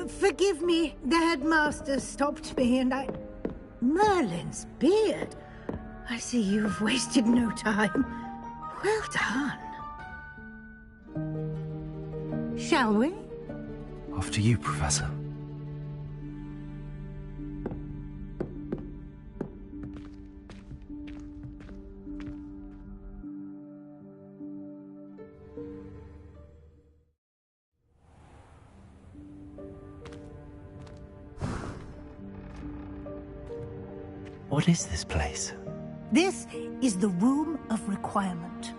Forgive me, the headmaster stopped me and I... Merlin's beard. I see you've wasted no time. Well done. Shall we? After you, Professor. What is this place? This is the Room of Requirement.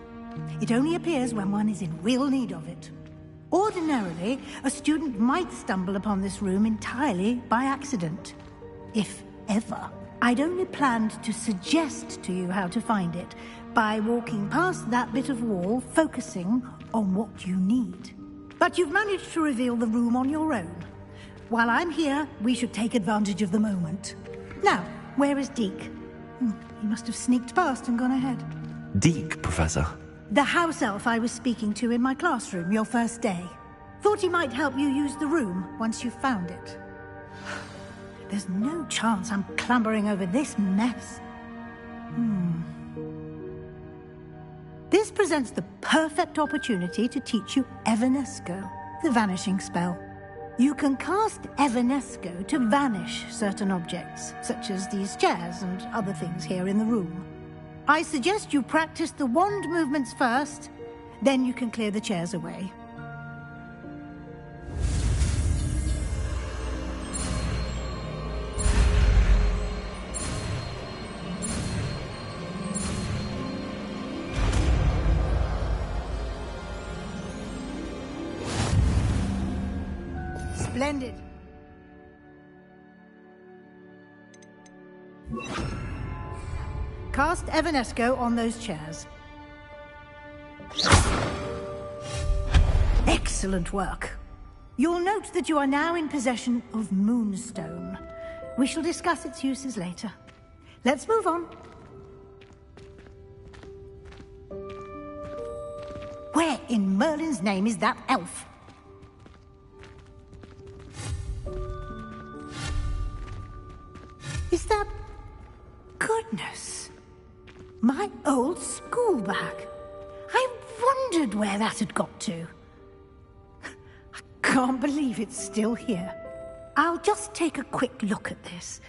It only appears when one is in real need of it. Ordinarily, a student might stumble upon this room entirely by accident. If ever. I'd only planned to suggest to you how to find it by walking past that bit of wall, focusing on what you need. But you've managed to reveal the room on your own. While I'm here, we should take advantage of the moment. Now, where is Deke? He must have sneaked past and gone ahead. Deke, Professor? The house elf I was speaking to in my classroom your first day. Thought he might help you use the room once you've found it. There's no chance I'm clambering over this mess. This presents the perfect opportunity to teach you Evanesco, the vanishing spell. You can cast Evanesco to vanish certain objects, such as these chairs and other things here in the room. I suggest you practice the wand movements first, then you can clear the chairs away. Splendid. Cast Evanesco on those chairs. Excellent work. You'll note that you are now in possession of Moonstone. We shall discuss its uses later. Let's move on. Where in Merlin's name is that elf? Is that... Goodness. My old school bag. I wondered where that had got to. I can't believe it's still here. I'll just take a quick look at this.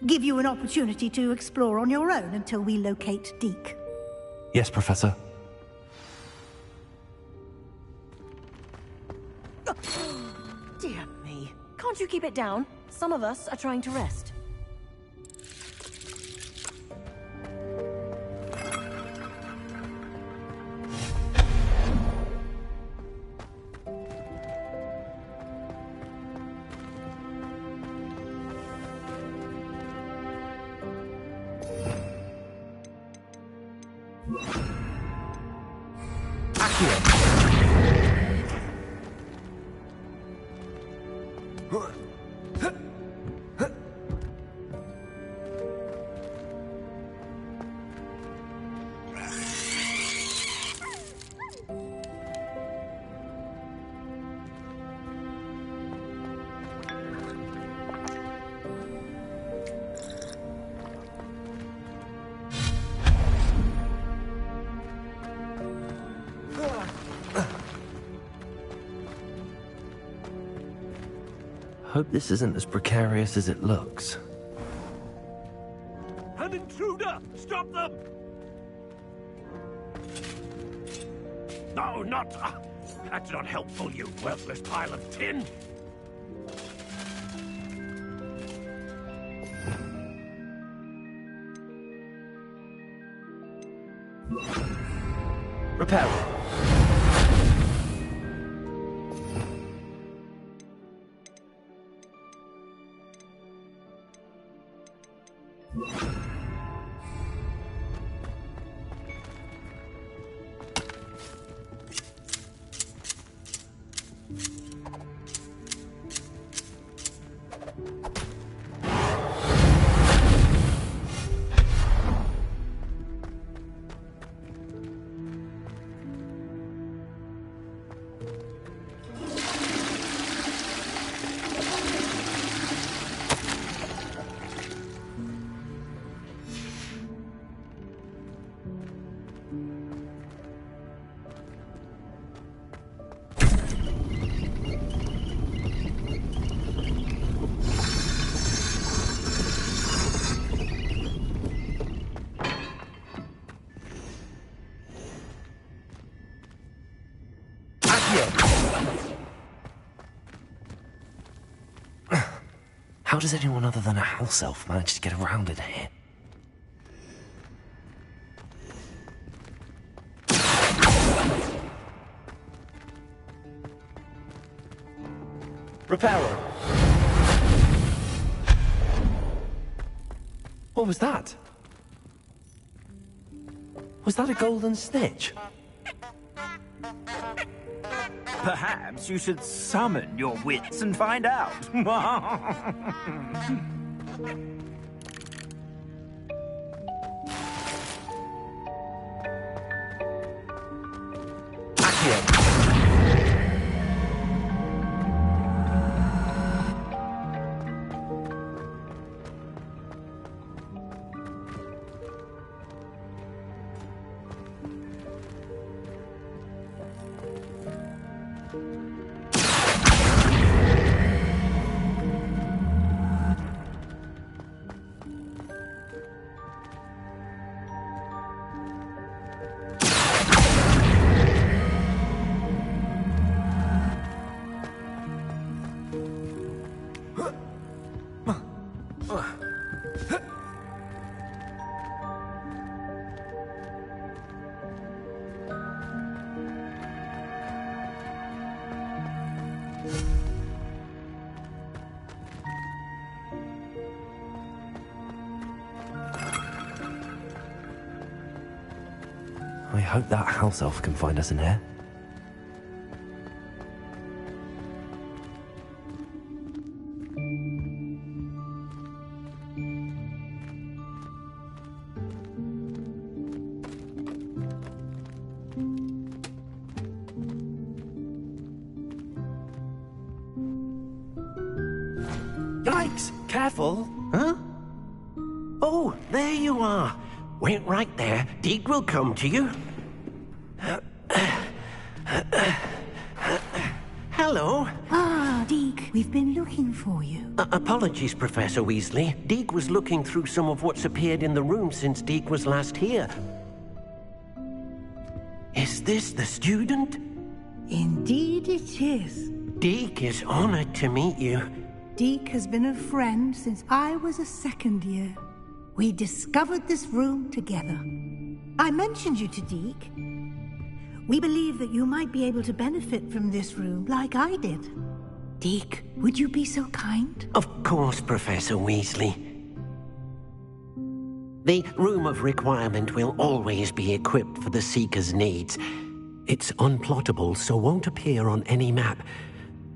Give you an opportunity to explore on your own until we locate Deke. Yes, Professor. Dear me. Can't you keep it down? Some of us are trying to rest. Hope this isn't as precarious as it looks. An intruder! Stop them! No, not... that's not helpful, you worthless pile of tin! Repair. How does anyone other than a house elf manage to get around in here? Reparo! What was that? Was that a golden snitch? Perhaps you should summon your wits and find out. I hope that house elf can find us in here. Yikes! Careful! Huh? Oh, there you are. Wait right there. Deke will come to you. Hello. Ah, Deke, we've been looking for you. Apologies, Professor Weasley. Deke was looking through some of what's appeared in the room since Deke was last here. Is this the student? Indeed it is. Deke is honored to meet you. Deke has been a friend since I was a second year. We discovered this room together. I mentioned you to Deke. We believe that you might be able to benefit from this room like I did. Deke, would you be so kind? Of course, Professor Weasley. The Room of Requirement will always be equipped for the Seeker's needs. It's unplottable, so won't appear on any map.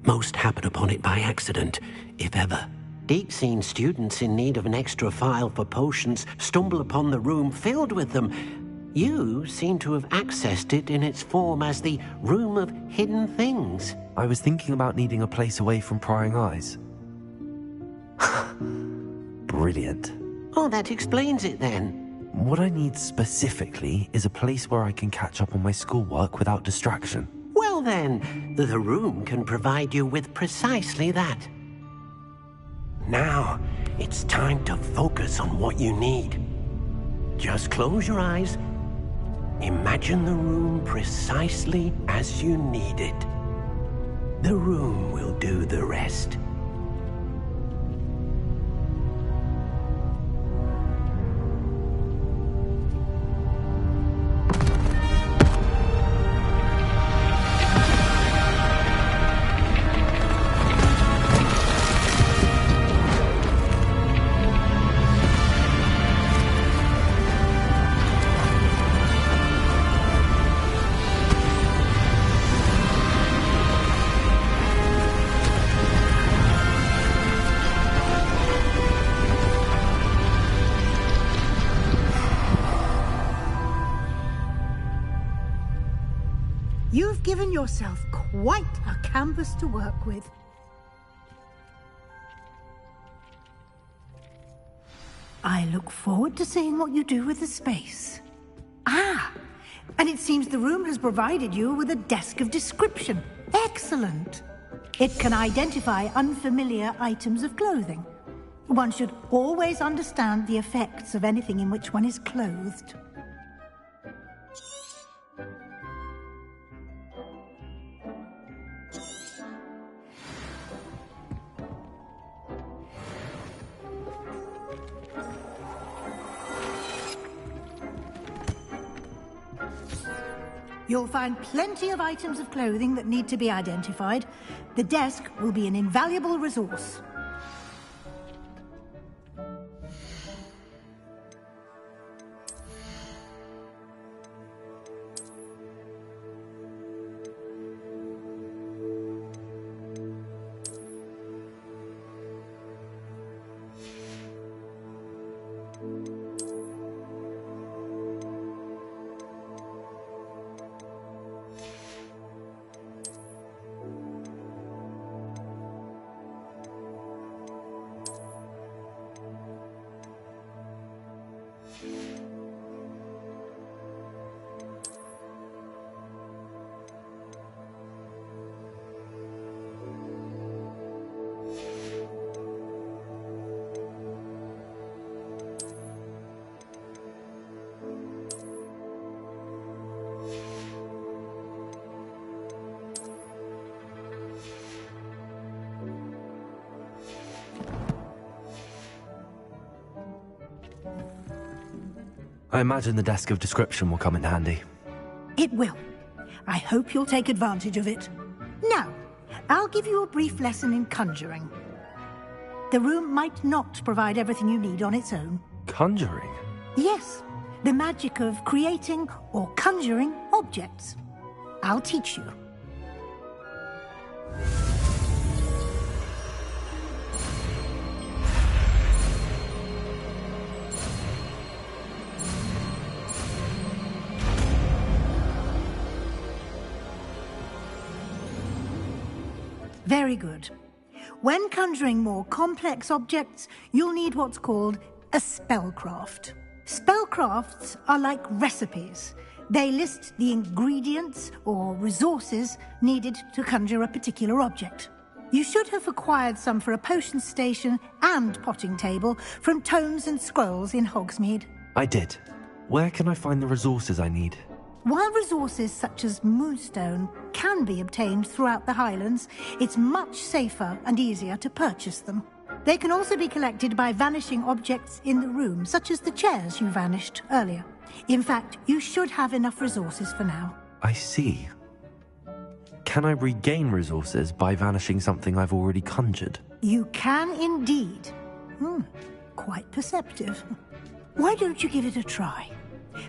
Most happen upon it by accident, if ever. Deke's seen students in need of an extra file for potions stumble upon the room filled with them. You seem to have accessed it in its form as the Room of Hidden Things. I was thinking about needing a place away from prying eyes. Brilliant. Oh, that explains it then. What I need specifically is a place where I can catch up on my schoolwork without distraction. Well then, the room can provide you with precisely that. Now, it's time to focus on what you need. Just close your eyes. Imagine the room precisely as you need it. The room will do the rest. You've given yourself quite a canvas to work with. I look forward to seeing what you do with the space. Ah, and it seems the room has provided you with a desk of description. Excellent. It can identify unfamiliar items of clothing. One should always understand the effects of anything in which one is clothed. You'll find plenty of items of clothing that need to be identified. The desk will be an invaluable resource. I imagine the desk of description will come in handy. It will. I hope you'll take advantage of it. Now, I'll give you a brief lesson in conjuring. The room might not provide everything you need on its own. Conjuring? Yes, the magic of creating or conjuring objects. I'll teach you. Very good. When conjuring more complex objects, you'll need what's called a spellcraft. Spellcrafts are like recipes. They list the ingredients or resources needed to conjure a particular object. You should have acquired some for a potion station and potting table from tomes and scrolls in Hogsmeade. I did. Where can I find the resources I need? While resources such as moonstone can be obtained throughout the Highlands, it's much safer and easier to purchase them. They can also be collected by vanishing objects in the room, such as the chairs you vanished earlier. In fact, you should have enough resources for now. I see. Can I regain resources by vanishing something I've already conjured? You can indeed. Quite perceptive. Why don't you give it a try?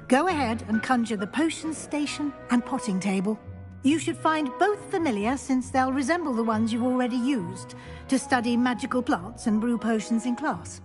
Go ahead and conjure the potion station and potting table. You should find both familiar, since they'll resemble the ones you've already used to study magical plants and brew potions in class.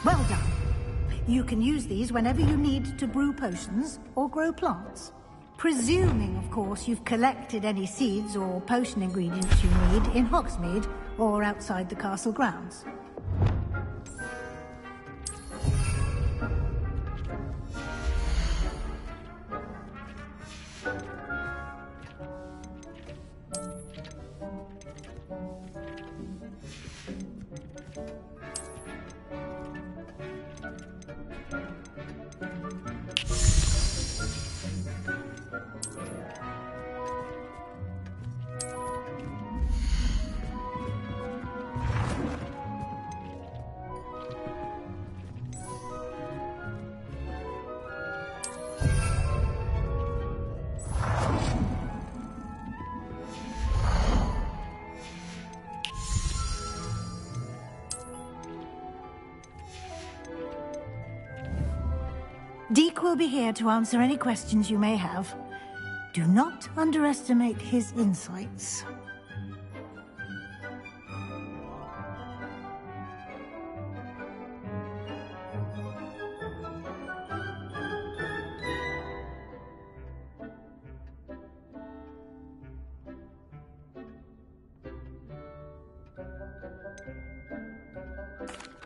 Well done. You can use these whenever you need to brew potions or grow plants. Presuming, of course, you've collected any seeds or potion ingredients you need in Hogsmeade or outside the castle grounds. Deke will be here to answer any questions you may have. Do not underestimate his insights.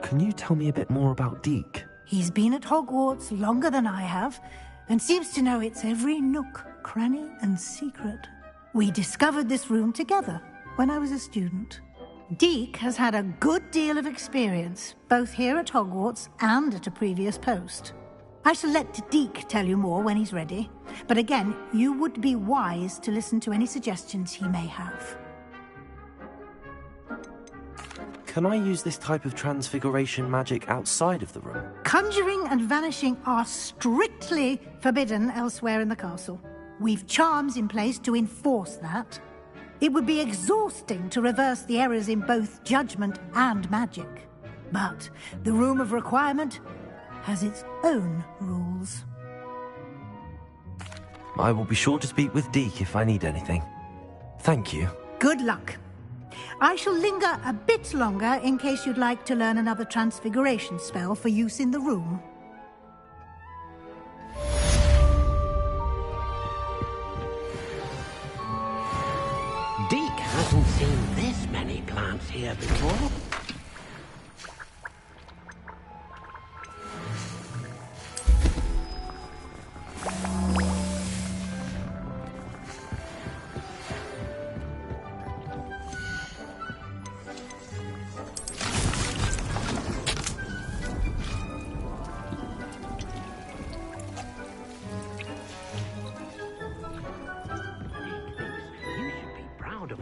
Can you tell me a bit more about Deke? He's been at Hogwarts longer than I have, and seems to know its every nook, cranny, and secret. We discovered this room together when I was a student. Deke has had a good deal of experience, both here at Hogwarts and at a previous post. I shall let Deke tell you more when he's ready, but again, you would be wise to listen to any suggestions he may have. Can I use this type of transfiguration magic outside of the room? Conjuring and vanishing are strictly forbidden elsewhere in the castle. We've charms in place to enforce that. It would be exhausting to reverse the errors in both judgment and magic. But the Room of Requirement has its own rules. I will be sure to speak with Deke if I need anything. Thank you. Good luck. I shall linger a bit longer in case you'd like to learn another transfiguration spell for use in the room. Deke hasn't seen this many plants here before.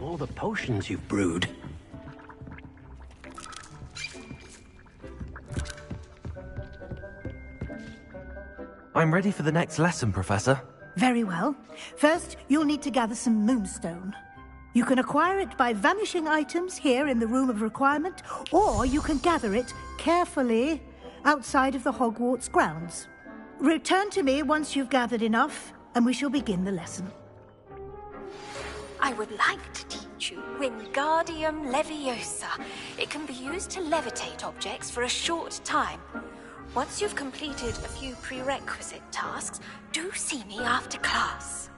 All the potions you've brewed. I'm ready for the next lesson, Professor. Very well. First, you'll need to gather some moonstone. You can acquire it by vanishing items here in the Room of Requirement, or you can gather it carefully outside of the Hogwarts grounds. Return to me once you've gathered enough, and we shall begin the lesson. I would like to teach you Wingardium Leviosa. It can be used to levitate objects for a short time. Once you've completed a few prerequisite tasks, do see me after class.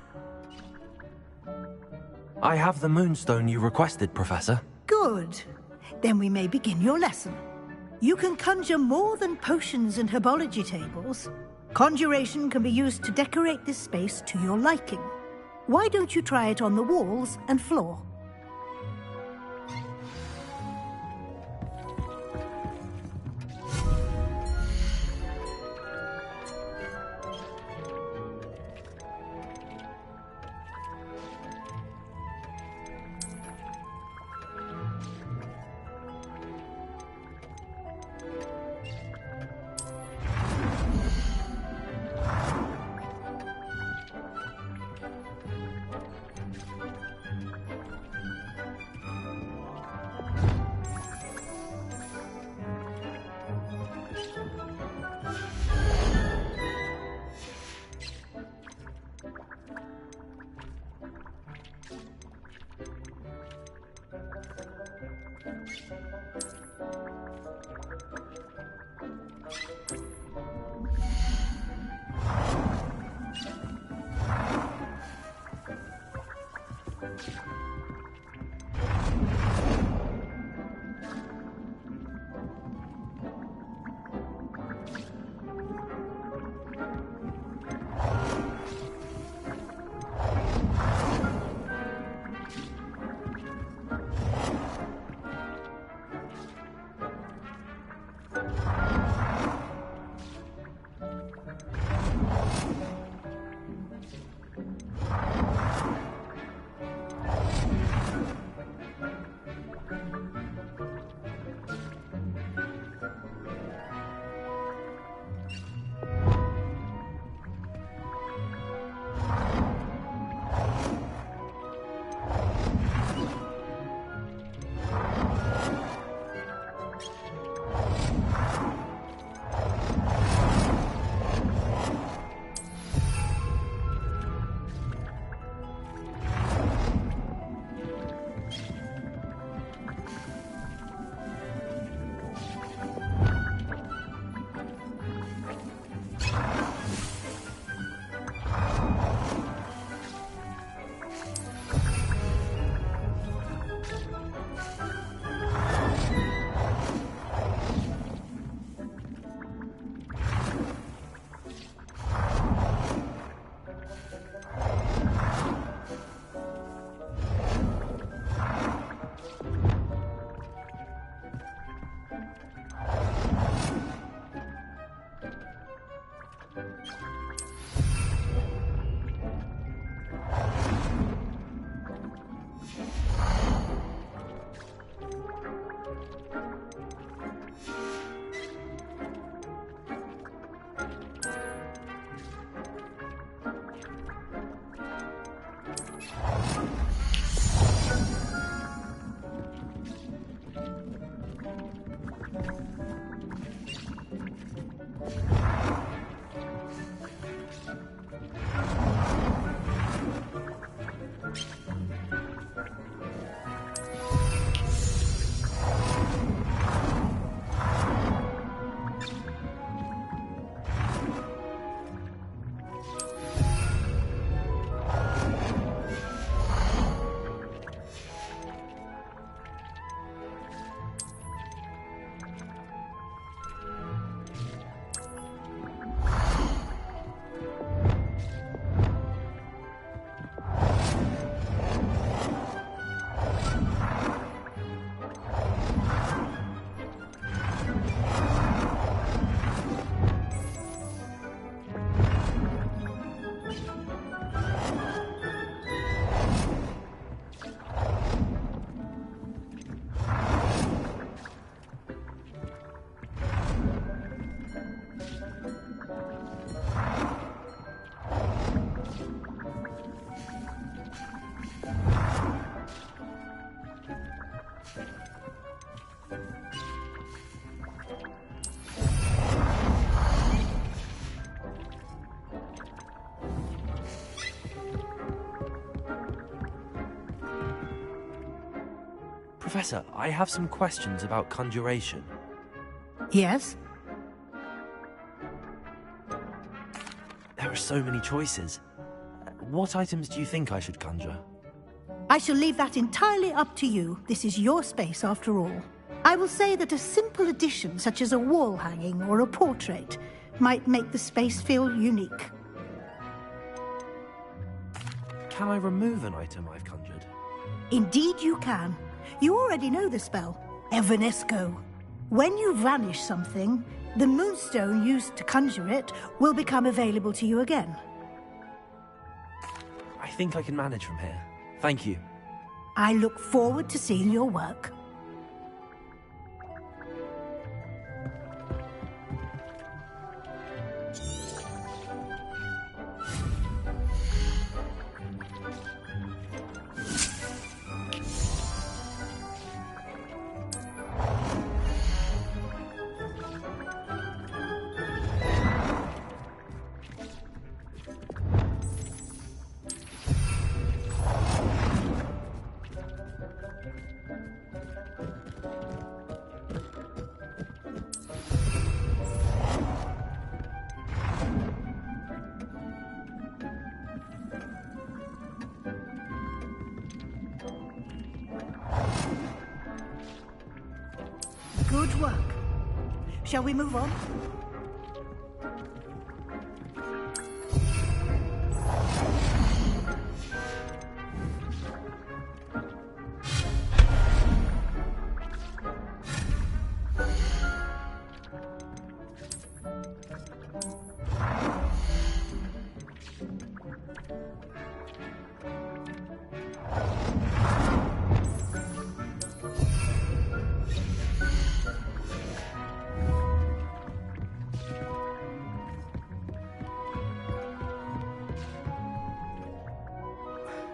I have the moonstone you requested, Professor. Good. Then we may begin your lesson. You can conjure more than potions and herbology tables. Conjuration can be used to decorate this space to your liking. Why don't you try it on the walls and floor? Professor, I have some questions about conjuration. Yes? There are so many choices. What items do you think I should conjure? I shall leave that entirely up to you. This is your space, after all. I will say that a simple addition, such as a wall hanging or a portrait, might make the space feel unique. Can I remove an item I've conjured? Indeed you can. You already know the spell, Evanesco. When you vanish something, the moonstone used to conjure it will become available to you again. I think I can manage from here. Thank you. I look forward to seeing your work. Good work. Shall we move on?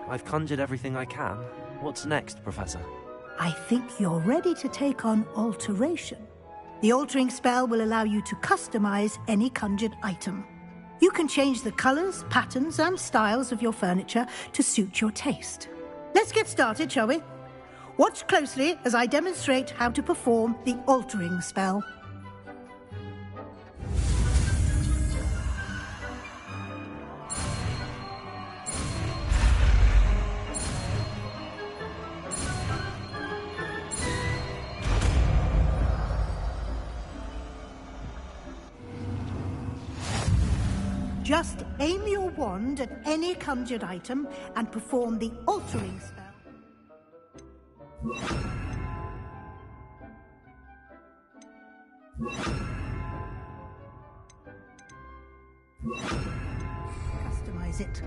I've conjured everything I can. What's next, Professor? I think you're ready to take on alteration. The altering spell will allow you to customize any conjured item. You can change the colors, patterns, and styles of your furniture to suit your taste. Let's get started, shall we? Watch closely as I demonstrate how to perform the altering spell. Just aim your wand at any conjured item and perform the altering spell. Customize it.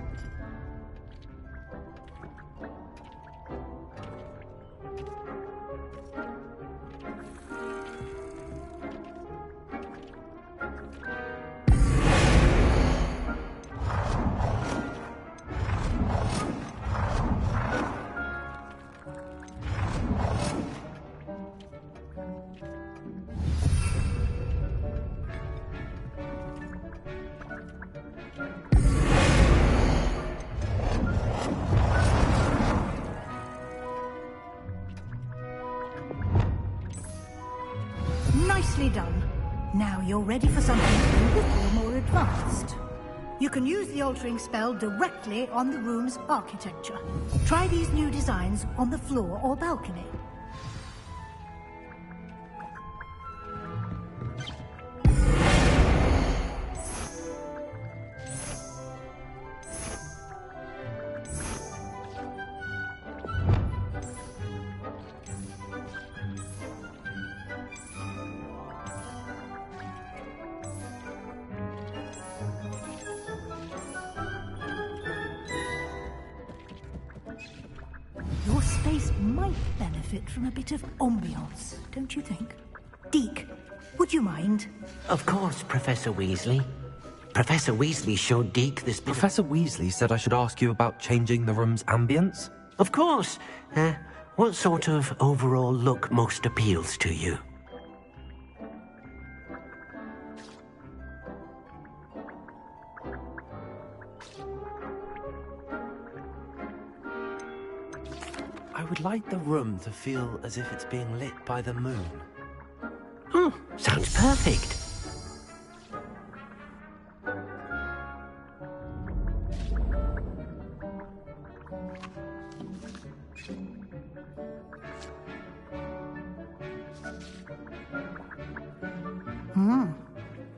Nicely done. Now you're ready for something a little more advanced. You can use the altering spell directly on the room's architecture. Try these new designs on the floor or balcony. Your space might benefit from a bit of ambiance, don't you think? Deke, would you mind? Of course, Professor Weasley. Professor Weasley showed Deke this... Professor Weasley said I should ask you about changing the room's ambience? Of course. What sort of overall look most appeals to you? I would like the room to feel as if it's being lit by the moon. Oh, sounds perfect.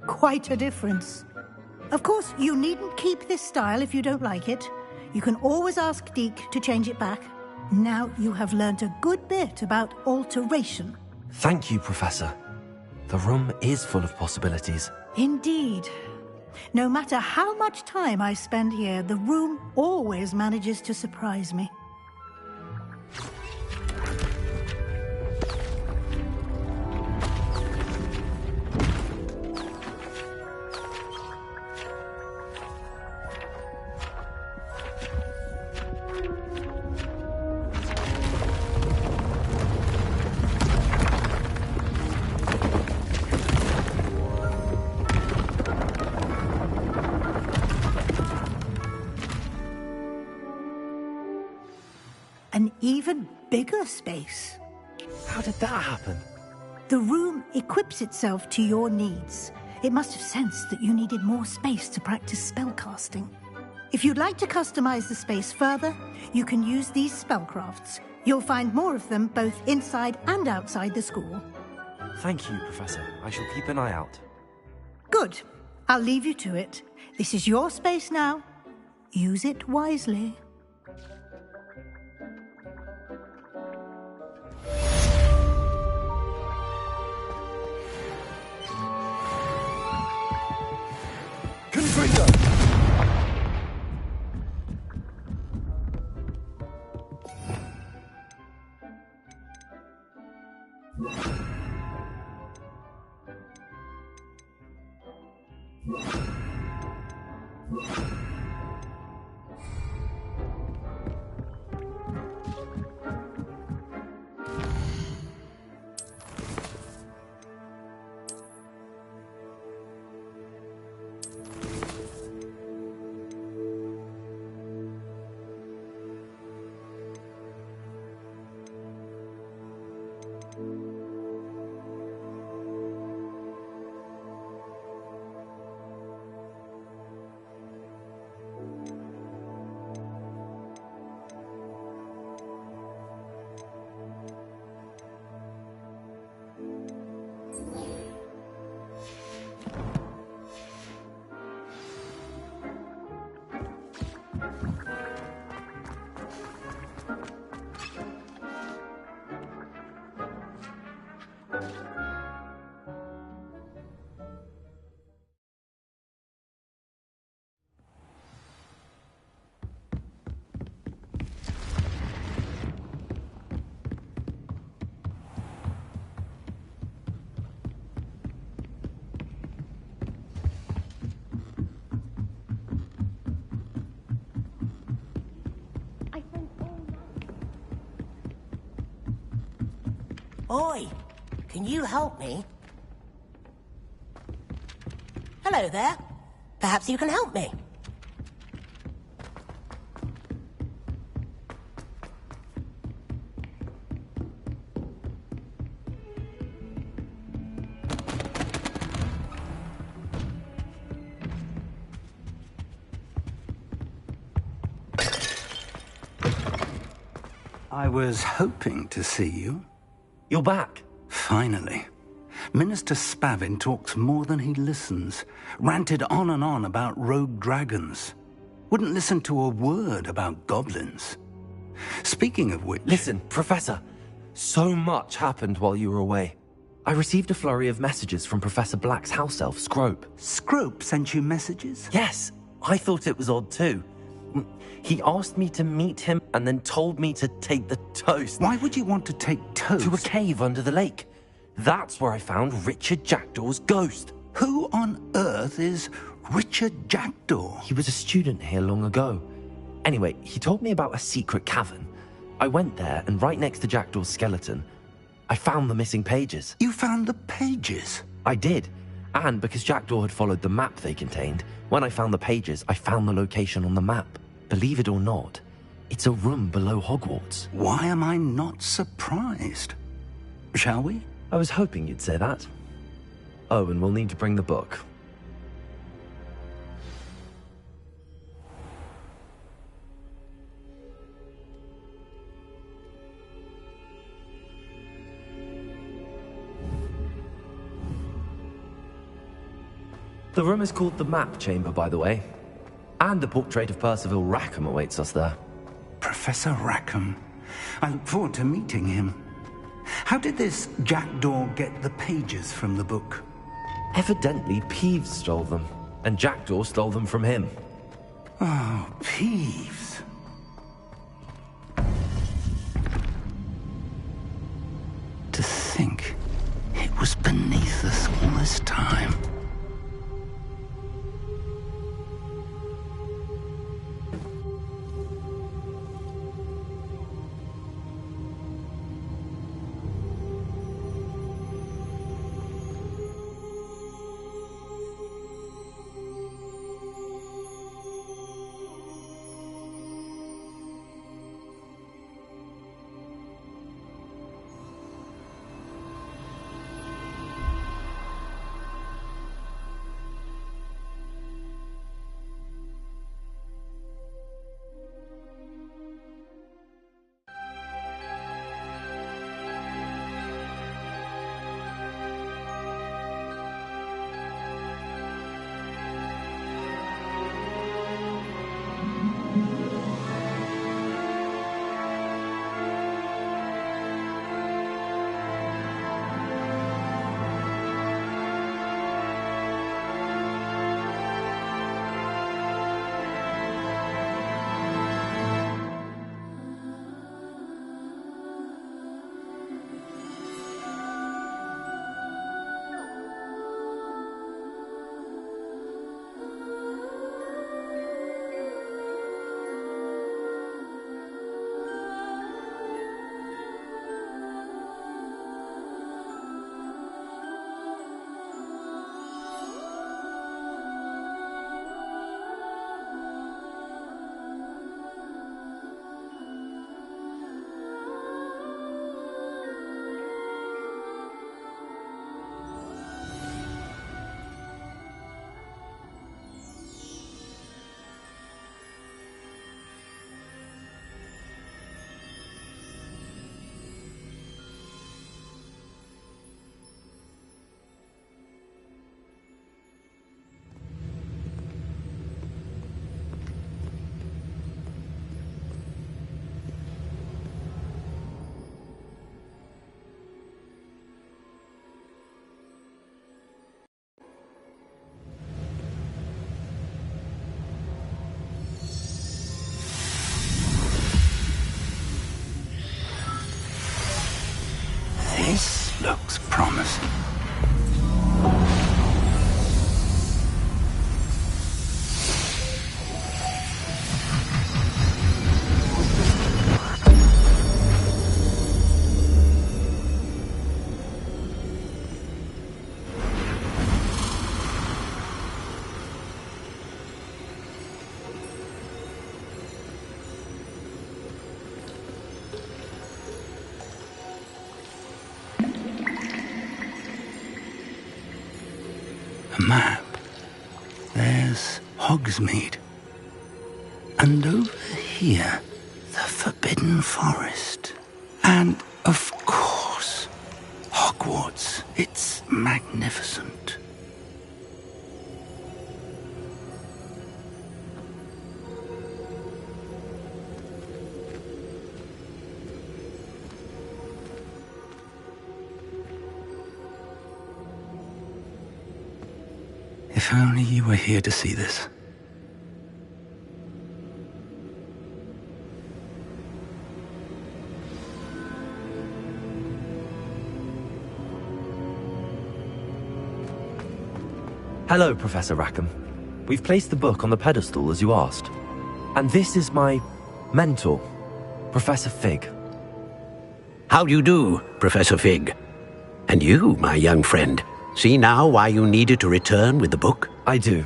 Quite a difference. Of course, you needn't keep this style if you don't like it. You can always ask Deke to change it back. Now you have learnt a good bit about alteration. Thank you, Professor. The room is full of possibilities. Indeed. No matter how much time I spend here, the room always manages to surprise me. An even bigger space. How did that happen? The room equips itself to your needs. It must have sensed that you needed more space to practice spellcasting. If you'd like to customize the space further, you can use these spellcrafts. You'll find more of them both inside and outside the school. Thank you, Professor. I shall keep an eye out. Good. I'll leave you to it. This is your space now. Use it wisely. Oi, can you help me? Hello there. Perhaps you can help me. I was hoping to see you. You're back. Finally. Minister Spavin talks more than he listens. Ranted on and on about rogue dragons. Wouldn't listen to a word about goblins. Speaking of which... Listen, Professor. So much happened while you were away. I received a flurry of messages from Professor Black's house elf, Scrope. Scrope sent you messages? Yes, I thought it was odd too. He asked me to meet him and then told me to take the toast. Why would you want to take toast? To a cave under the lake. That's where I found Richard Jackdaw's ghost. Who on earth is Richard Jackdaw? He was a student here long ago. Anyway, he told me about a secret cavern. I went there, and right next to Jackdaw's skeleton, I found the missing pages. You found the pages? I did. And because Jackdaw had followed the map they contained, when I found the pages, I found the location on the map. Believe it or not, It's a room below Hogwarts. Why am I not surprised? Shall we? I was hoping you'd say that. Oh, and we'll need to bring the book. The room is called the Map Chamber, by the way. And the portrait of Percival Rackham awaits us there. Professor Rackham. I look forward to meeting him. How did this jackdaw get the pages from the book? Evidently, Peeves stole them, and Jackdaw stole them from him. Oh, Peeves. To think it was beneath us all this time. This looks promising. A map. There's Hogsmeade. And over here, the Forbidden Forest. And, of course, Hogwarts. It's magnificent. If only you were here to see this. Hello, Professor Rackham. We've placed the book on the pedestal as you asked. And this is my mentor, Professor Fig. How do you do, Professor Fig? And you, my young friend, see now why you needed to return with the book? I do.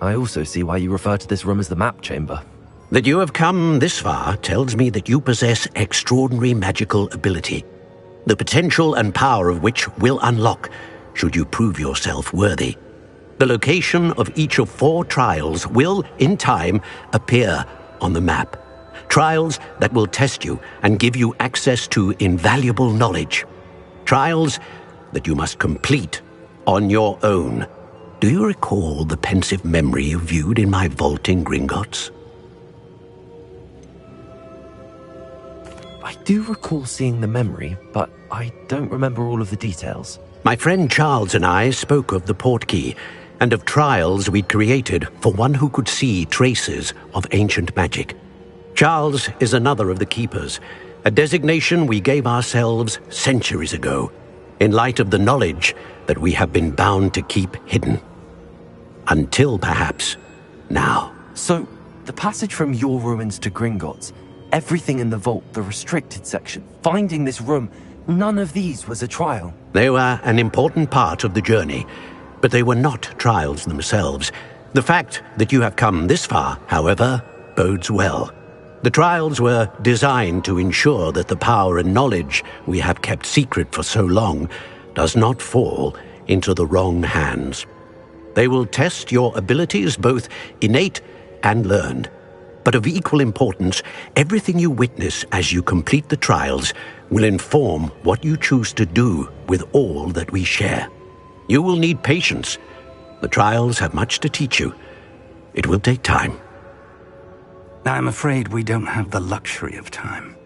I also see why you refer to this room as the Map Chamber. That you have come this far tells me that you possess extraordinary magical ability, the potential and power of which will unlock should you prove yourself worthy. The location of each of 4 trials will, in time, appear on the map. Trials that will test you and give you access to invaluable knowledge. Trials that you must complete on your own. Do you recall the pensive memory you viewed in my vault in Gringotts? I do recall seeing the memory, but I don't remember all of the details. My friend Charles and I spoke of the portkey and of trials we'd created for one who could see traces of ancient magic. Charles is another of the keepers, a designation we gave ourselves centuries ago, in light of the knowledge that we have been bound to keep hidden. Until perhaps now. So, the passage from your ruins to Gringotts, everything in the vault, the restricted section, finding this room, none of these was a trial. They were an important part of the journey, but they were not trials themselves. The fact that you have come this far, however, bodes well. The trials were designed to ensure that the power and knowledge we have kept secret for so long does not fall into the wrong hands. They will test your abilities, both innate and learned. But of equal importance, everything you witness as you complete the trials will inform what you choose to do with all that we share. You will need patience. The trials have much to teach you. It will take time. I'm afraid we don't have the luxury of time.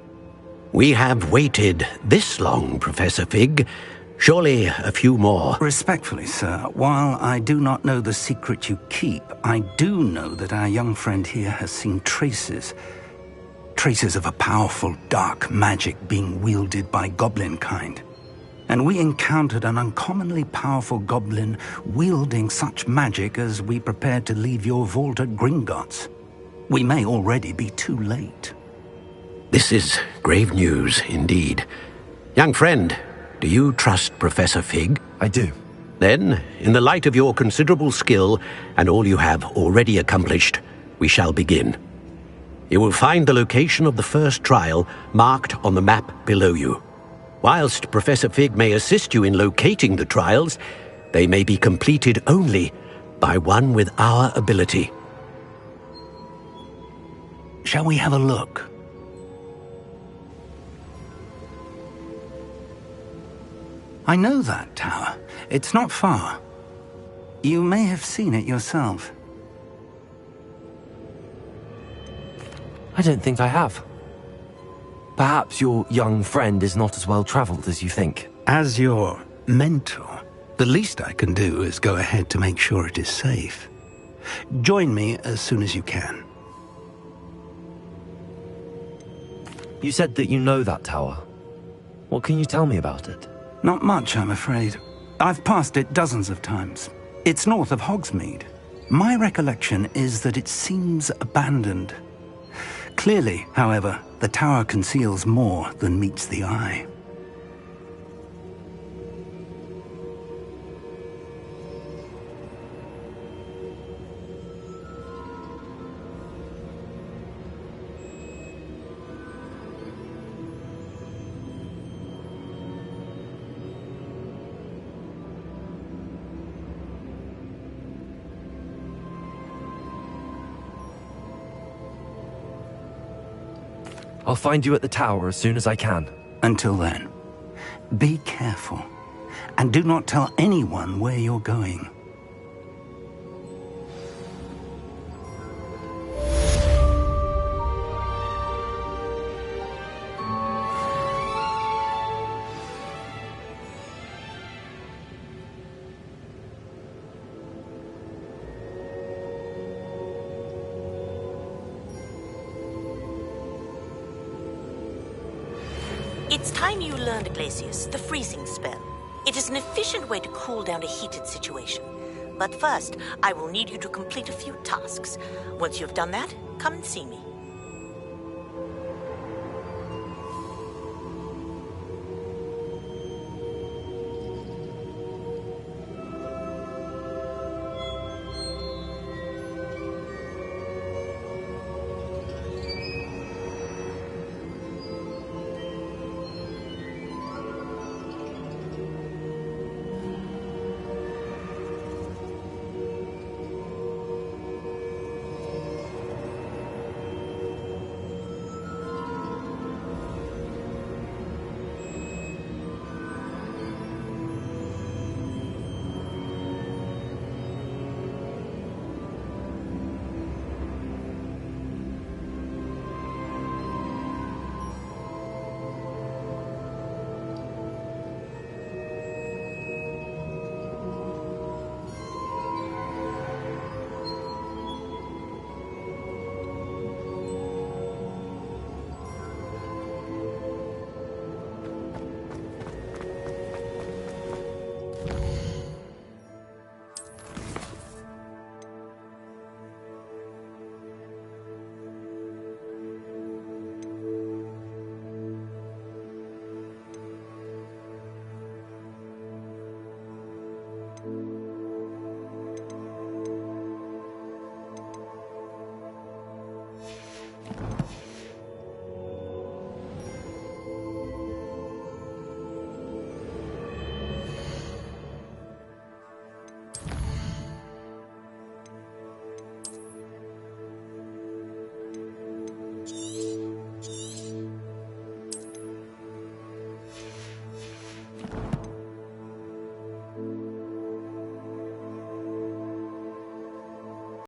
We have waited this long, Professor Fig. Surely a few more. Respectfully, sir, while I do not know the secret you keep, I do know that our young friend here has seen traces of a powerful dark magic being wielded by goblin kind. And we encountered an uncommonly powerful goblin wielding such magic as we prepared to leave your vault at Gringotts. We may already be too late. This is grave news indeed. Young friend, do you trust Professor Fig? I do. Then, in the light of your considerable skill and all you have already accomplished, we shall begin. You will find the location of the first trial marked on the map below you. Whilst Professor Fig may assist you in locating the trials, they may be completed only by one with our ability. Shall we have a look? I know that tower. It's not far. You may have seen it yourself. I don't think I have. Perhaps your young friend is not as well traveled as you think. As your mentor, the least I can do is go ahead to make sure it is safe. Join me as soon as you can. You said that you know that tower. What can you tell me about it? Not much, I'm afraid. I've passed it dozens of times. It's north of Hogsmeade. My recollection is that it seems abandoned. Clearly, however, the tower conceals more than meets the eye. I'll find you at the tower as soon as I can. Until then, be careful, and do not tell anyone where you're going. It's time you learned, Glacius, the freezing spell. It is an efficient way to cool down a heated situation. But first, I will need you to complete a few tasks. Once you've done that, come and see me.